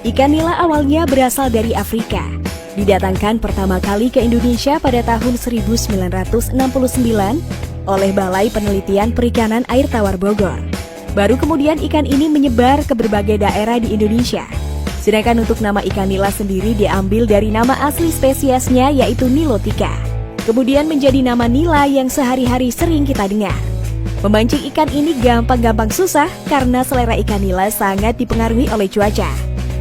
Ikan nila awalnya berasal dari Afrika. Didatangkan pertama kali ke Indonesia pada tahun 1969 oleh Balai Penelitian Perikanan Air Tawar Bogor. Baru kemudian ikan ini menyebar ke berbagai daerah di Indonesia. Sedangkan untuk nama ikan nila sendiri diambil dari nama asli spesiesnya yaitu Nilotica. Kemudian menjadi nama nila yang sehari-hari sering kita dengar. Memancing ikan ini gampang-gampang susah karena selera ikan nila sangat dipengaruhi oleh cuaca.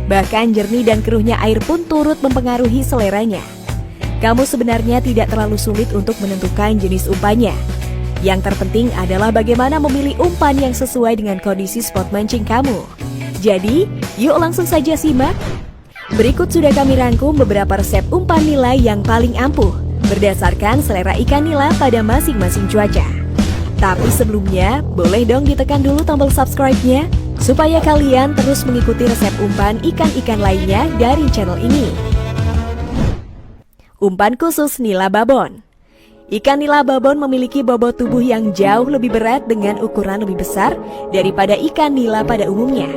Bahkan jernih dan keruhnya air pun turut mempengaruhi seleranya. Kamu sebenarnya tidak terlalu sulit untuk menentukan jenis umpannya. Yang terpenting adalah bagaimana memilih umpan yang sesuai dengan kondisi spot mancing kamu. Jadi, yuk langsung saja simak. Berikut sudah kami rangkum beberapa resep umpan nila yang paling ampuh berdasarkan selera ikan nila pada masing-masing cuaca. Tapi sebelumnya, boleh dong ditekan dulu tombol subscribe-nya supaya kalian terus mengikuti resep umpan ikan-ikan lainnya dari channel ini. Umpan khusus nila babon. Ikan nila babon memiliki bobot tubuh yang jauh lebih berat dengan ukuran lebih besar daripada ikan nila pada umumnya.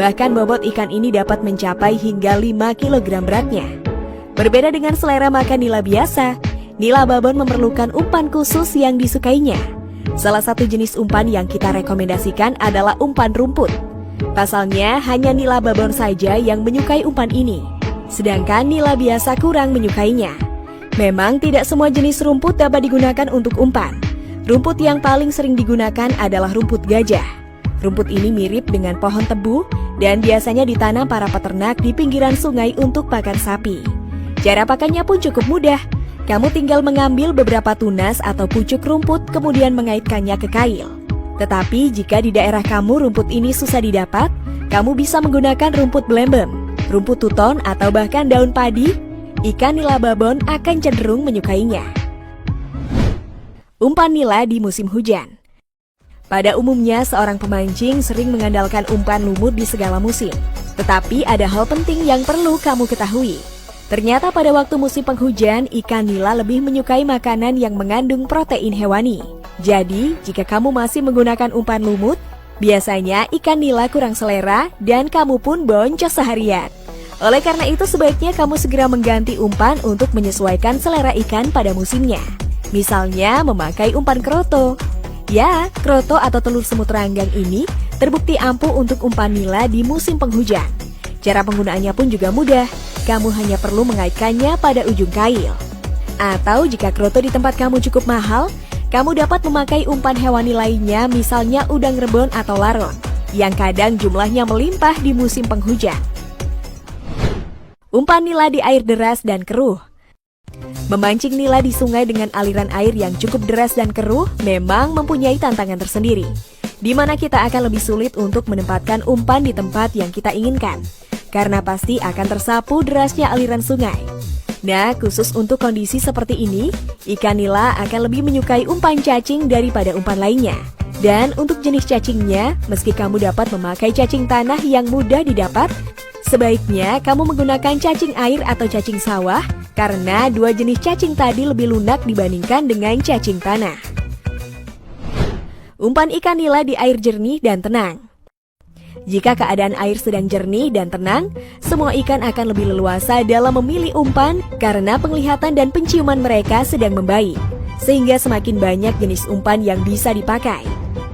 Bahkan bobot ikan ini dapat mencapai hingga 5 kg beratnya. Berbeda dengan selera makan nila biasa, nila babon memerlukan umpan khusus yang disukainya. Salah satu jenis umpan yang kita rekomendasikan adalah umpan rumput. Pasalnya, hanya nila babon saja yang menyukai umpan ini, sedangkan nila biasa kurang menyukainya. Memang tidak semua jenis rumput dapat digunakan untuk umpan. Rumput yang paling sering digunakan adalah rumput gajah. Rumput ini mirip dengan pohon tebu dan biasanya ditanam para peternak di pinggiran sungai untuk pakan sapi. Cara pakannya pun cukup mudah. Kamu tinggal mengambil beberapa tunas atau pucuk rumput kemudian mengaitkannya ke kail. Tetapi jika di daerah kamu rumput ini susah didapat, kamu bisa menggunakan rumput belembem, rumput tuton atau bahkan daun padi. Ikan nila babon akan cenderung menyukainya. Umpan nila di musim hujan. Pada umumnya seorang pemancing sering mengandalkan umpan lumut di segala musim. Tetapi ada hal penting yang perlu kamu ketahui. Ternyata pada waktu musim penghujan, ikan nila lebih menyukai makanan yang mengandung protein hewani. Jadi, jika kamu masih menggunakan umpan lumut, biasanya ikan nila kurang selera dan kamu pun boncos seharian. Oleh karena itu, sebaiknya kamu segera mengganti umpan untuk menyesuaikan selera ikan pada musimnya. Misalnya, memakai umpan kroto. Ya, kroto atau telur semut ranggang ini terbukti ampuh untuk umpan nila di musim penghujan. Cara penggunaannya pun juga mudah. Kamu hanya perlu mengaitkannya pada ujung kail. Atau jika kroto di tempat kamu cukup mahal, kamu dapat memakai umpan hewani lainnya, misalnya udang rebon atau laron, yang kadang jumlahnya melimpah di musim penghujan. Umpan nila di air deras dan keruh. Memancing nila di sungai dengan aliran air yang cukup deras dan keruh memang mempunyai tantangan tersendiri, di mana kita akan lebih sulit untuk menempatkan umpan di tempat yang kita inginkan, karena pasti akan tersapu derasnya aliran sungai. Nah, khusus untuk kondisi seperti ini, ikan nila akan lebih menyukai umpan cacing daripada umpan lainnya. Dan untuk jenis cacingnya, meski kamu dapat memakai cacing tanah yang mudah didapat, sebaiknya kamu menggunakan cacing air atau cacing sawah, karena dua jenis cacing tadi lebih lunak dibandingkan dengan cacing tanah. Umpan ikan nila di air jernih dan tenang. Jika keadaan air sedang jernih dan tenang, semua ikan akan lebih leluasa dalam memilih umpan karena penglihatan dan penciuman mereka sedang membaik, sehingga semakin banyak jenis umpan yang bisa dipakai.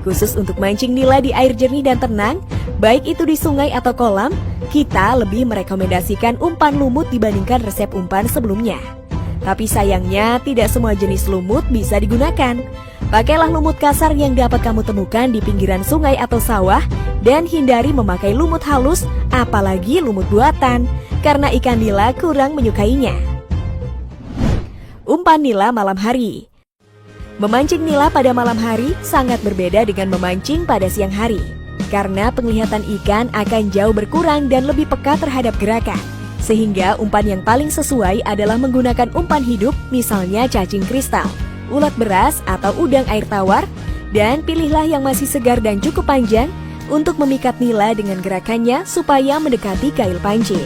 Khusus untuk mancing nila di air jernih dan tenang, baik itu di sungai atau kolam, kita lebih merekomendasikan umpan lumut dibandingkan resep umpan sebelumnya. Tapi sayangnya tidak semua jenis lumut bisa digunakan. Pakailah lumut kasar yang dapat kamu temukan di pinggiran sungai atau sawah dan hindari memakai lumut halus, apalagi lumut buatan, karena ikan nila kurang menyukainya. Umpan nila malam hari. Memancing nila pada malam hari sangat berbeda dengan memancing pada siang hari, karena penglihatan ikan akan jauh berkurang dan lebih peka terhadap gerakan. Sehingga umpan yang paling sesuai adalah menggunakan umpan hidup, misalnya cacing kristal, ulat beras atau udang air tawar, dan pilihlah yang masih segar dan cukup panjang untuk memikat nila dengan gerakannya supaya mendekati kail pancing.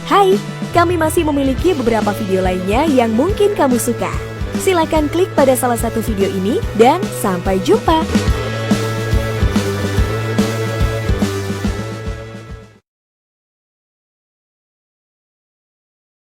Hai, kami masih memiliki beberapa video lainnya yang mungkin kamu suka. Silakan klik pada salah satu video ini dan sampai jumpa.